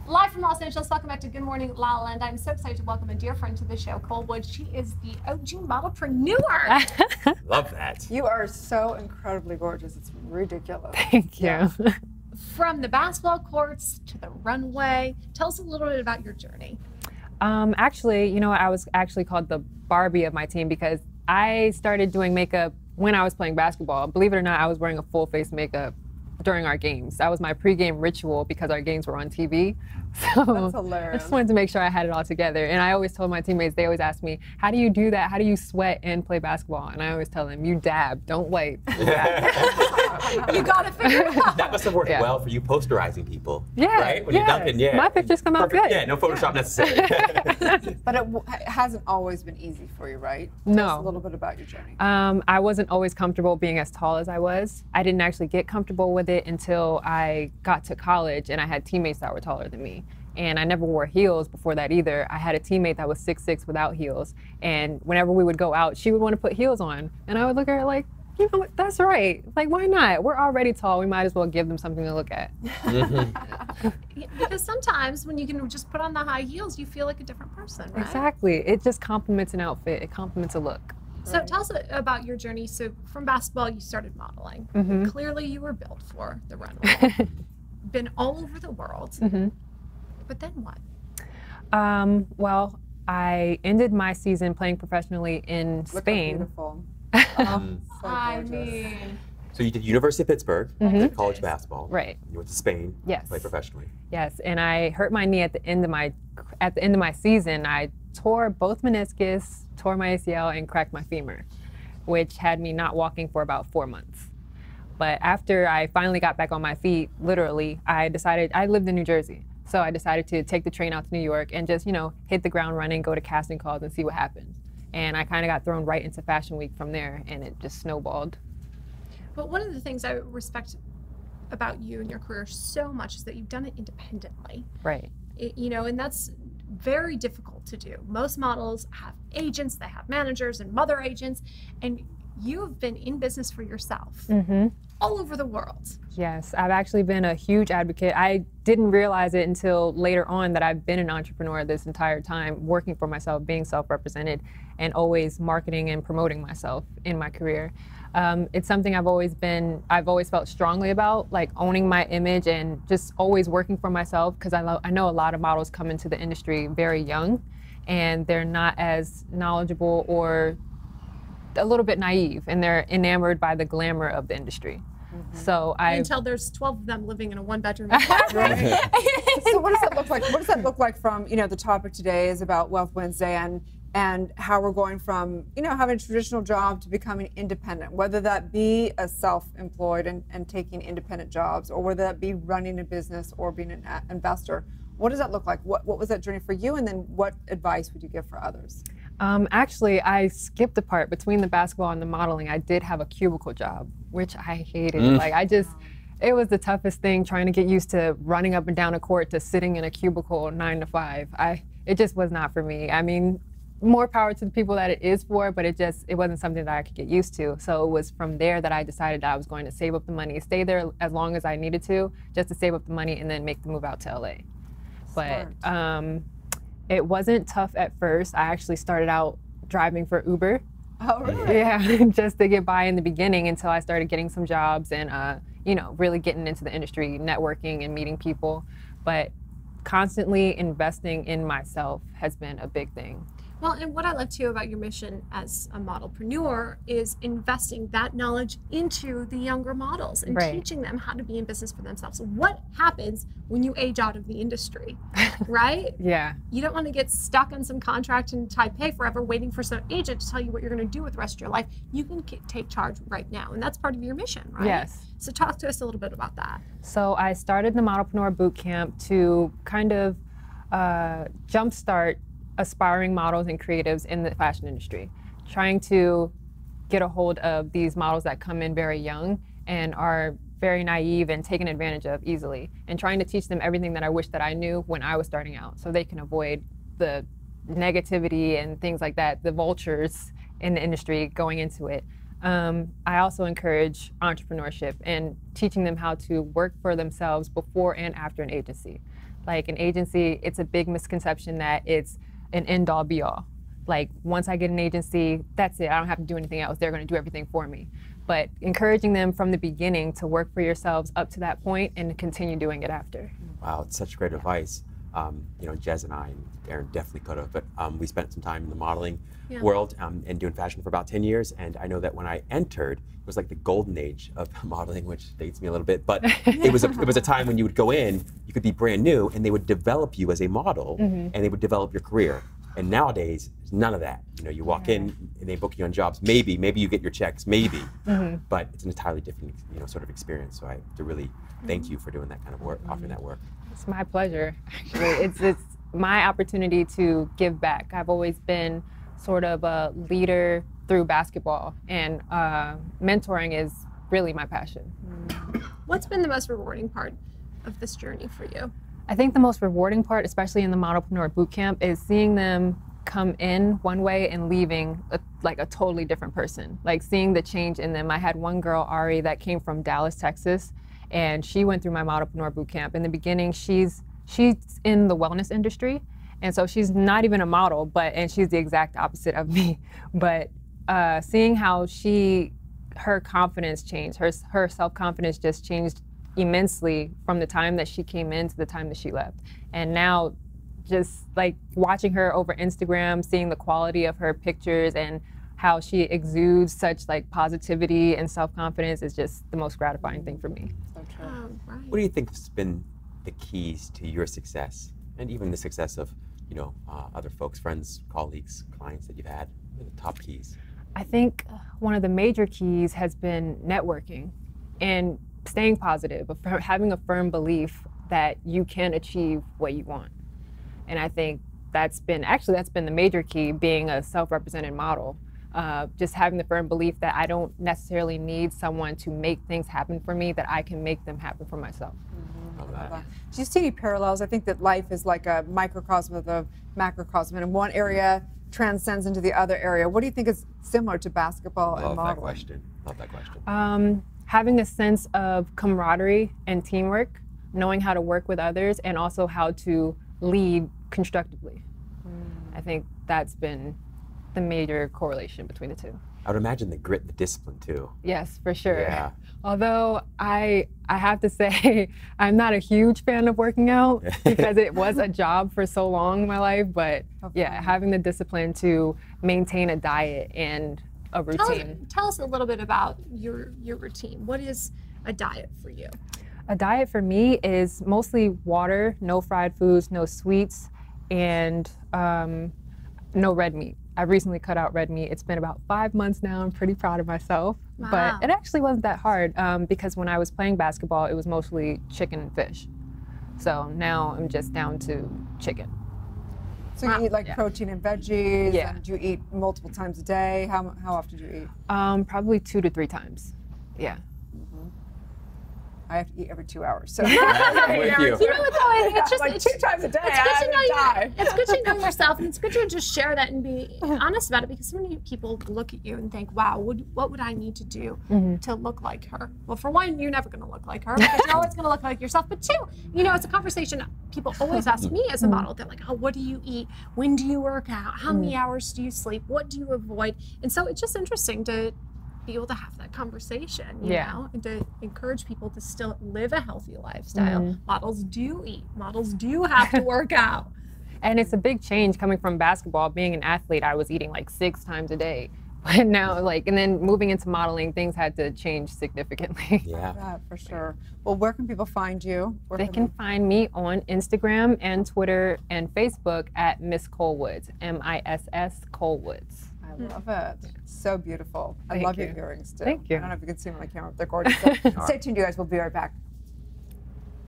Live from Los Angeles, welcome back to Good Morning LaLa, and I'm so excited to welcome a dear friend to the show, Cole Wood. She is the OG modelpreneur. Love that. You are so incredibly gorgeous. It's ridiculous. Thank you. Yeah. From the basketball courts to the runway, tell us a little bit about your journey. Actually, you know, I was actually called the Barbie of my team because I started doing makeup when I was playing basketball. Believe it or not, I was wearing a full face makeup during our games. That was my pregame ritual because our games were on TV. So That's hilarious. I just wanted to make sure I had it all together. And I always told my teammates, they always ask me, how do you do that? How do you sweat and play basketball? And I always tell them, you dab, don't wait. You got to figure it out. That must have worked well for you posterizing people. Yeah. Right? When you're dunking, yeah. My pictures come out Perfect. good. Yeah, no Photoshop necessary. But it hasn't always been easy for you, right? No. Tell us a little bit about your journey. I wasn't always comfortable being as tall as I was. I didn't actually get comfortable with it until I got to college and I had teammates that were taller than me. And I never wore heels before that either. I had a teammate that was 6'6" without heels. And whenever we would go out, she would want to put heels on. And I would look at her like, you know what, that's right. Like, why not? We're already tall. We might as well give them something to look at. Because sometimes when you can just put on the high heels, you feel like a different person, right? Exactly. It just complements an outfit. It complements a look. So tell us about your journey. So from basketball, you started modeling. Mm-hmm. Clearly you were built for the runway. Been all over the world. Mm-hmm. But then what? Well, I ended my season playing professionally in Spain. Beautiful. Um, So I gorgeous. mean, so you did University of Pittsburgh, did college basketball. Right. You went to Spain. Yes. Played professionally. Yes, and I hurt my knee at the end of my season. I tore both meniscus, tore my ACL, and cracked my femur, which had me not walking for about 4 months. But after I finally got back on my feet, literally, I lived in New Jersey. So I decided to take the train out to New York and just, you know, hit the ground running, go to casting calls and see what happens. And I kind of got thrown right into Fashion Week from there, and it just snowballed. but one of the things I respect about you and your career so much is that you've done it independently. Right. You know, and that's very difficult to do. Most models have agents, they have managers and mother agents, and you have been in business for yourself all over the world. Yes, I've actually been a huge advocate. I didn't realize it until later on that I've been an entrepreneur this entire time, working for myself, being self-represented, and always marketing and promoting myself in my career. It's something I've always felt strongly about, like owning my image and just always working for myself, because I know a lot of models come into the industry very young and they're not as knowledgeable or a little bit naive, and they're enamored by the glamour of the industry. So Until there's 12 of them living in a one-bedroom apartment. So what does that look like? What does that look like from, you know, the topic today is about Wealth Wednesday and how we're going from, you know, having a traditional job to becoming independent, whether that be a self-employed and taking independent jobs, or whether that be running a business or being an investor. What does that look like? What was that journey for you, and then what advice would you give for others? Actually, I skipped the part between the basketball and the modeling. I did have a cubicle job, which I hated. Like, it was the toughest thing, trying to get used to running up and down a court to sitting in a cubicle 9 to 5. It just was not for me. I mean, more power to the people that it is for, but it wasn't something that I could get used to. So it was from there that I decided that I was going to save up the money, stay there as long as I needed to, just to save up the money and then make the move out to LA. But it wasn't tough at first. I actually started out driving for Uber. Oh, really? Yeah, just to get by in the beginning until I started getting some jobs and, you know, really getting into the industry, networking and meeting people. But constantly investing in myself has been a big thing. Well, and what I love too about your mission as a modelpreneur is investing that knowledge into the younger models and teaching them how to be in business for themselves. So what happens when you age out of the industry, right? Yeah. You don't want to get stuck on some contract in Taipei forever waiting for some agent to tell you what you're going to do with the rest of your life. You can take charge right now, and that's part of your mission, right? Yes. So talk to us a little bit about that. So I started the Modelpreneur Bootcamp to kind of jumpstart aspiring models and creatives in the fashion industry, trying to get a hold of these models that come in very young and are very naive and taken advantage of easily, and trying to teach them everything that I wish that I knew when I was starting out, so they can avoid the negativity and things like that, the vultures in the industry going into it. I also encourage entrepreneurship and teaching them how to work for themselves before and after an agency. Like an agency, it's a big misconception that it's an end-all be-all. Like once I get an agency, that's it. I don't have to do anything else. They're going to do everything for me. But encouraging them from the beginning to work for yourselves up to that point and to continue doing it after. Wow, it's such great advice. You know, Jez and I, and Erin definitely could have, but we spent some time in the modeling world and doing fashion for about 10 years. And I know that when I entered, it was like the golden age of modeling, which dates me a little bit, but it was a time when you would go in, you could be brand new, and they would develop you as a model, and they would develop your career. And nowadays, there's none of that. You know, you walk in and they book you on jobs. Maybe you get your checks, maybe, but it's an entirely different, you know, sort of experience. So I have to really thank you for doing that kind of work, offering that work. It's my pleasure, actually. It's my opportunity to give back. I've always been sort of a leader through basketball, and mentoring is really my passion. What's been the most rewarding part of this journey for you? I think the most rewarding part, especially in the Modelpreneur Bootcamp, is seeing them come in one way and leaving like a totally different person. Like seeing the change in them. I had one girl, Ari, that came from Dallas, Texas, and she went through my Modelpreneur Bootcamp. In the beginning, she's in the wellness industry, and so she's not even a model, and she's the exact opposite of me. But seeing how her confidence changed, her self-confidence just changed immensely from the time that she came in to the time that she left. And now just like watching her over Instagram, seeing the quality of her pictures and how she exudes such like positivity and self-confidence is just the most gratifying thing for me. So true. Right. What do you think has been the keys to your success, and even the success of, you know, other folks, friends, colleagues, clients that you've had? What are the top keys? I think one of the major keys has been networking and staying positive, having a firm belief that you can achieve what you want. And I think that's been the major key, being a self-represented model. Just having the firm belief that I don't necessarily need someone to make things happen for me, that I can make them happen for myself. Do you see any parallels? I think that life is like a microcosm of the macrocosm, and one area transcends into the other area. What do you think is similar to basketball and modeling? Love that question. Having a sense of camaraderie and teamwork, knowing how to work with others, and also how to lead constructively. I think that's been the major correlation between the two. I would imagine the grit and the discipline too. Yes, for sure. Yeah. Although I have to say, I'm not a huge fan of working out because it was a job for so long in my life, but yeah, having the discipline to maintain a diet and a routine. Tell us a little bit about your routine. What is a diet for you? A diet for me is mostly water, no fried foods, no sweets, and no red meat. I recently cut out red meat. It's been about 5 months now. I'm pretty proud of myself. Wow. But it actually wasn't that hard because when I was playing basketball, it was mostly chicken and fish. So now I'm just down to chicken. So you eat like protein and veggies, Yeah. and do you eat multiple times a day? How often do you eat? Probably 2 to 3 times. Yeah. I have to eat every 2 hours. So I'm with you. You know what though? It's just like 2 times a day. It's good to know die. it's good to know yourself, and it's good to just share that and be honest about it, because so many people look at you and think, wow, what would I need to do to look like her? Well, for one, you're never going to look like her because you're always going to look like yourself. But two, you know, it's a conversation people always ask me as a model. They're like, oh, what do you eat? When do you work out? How many hours do you sleep? What do you avoid? And so it's just interesting to be able to have that conversation, you know, and to encourage people to still live a healthy lifestyle. Models do eat. Models do have to work out. And it's a big change coming from basketball. Being an athlete, I was eating like 6 times a day. But now, and then moving into modeling, things had to change significantly. Yeah, for sure. Well, where can people find you? They can find me on Instagram and Twitter and Facebook at Miss Colewoods, MISS Colewoods. I love it. So beautiful. I love your earrings too. Thank you. I don't know if you can see them on the camera, but they're gorgeous. So stay tuned, you guys. We'll be right back.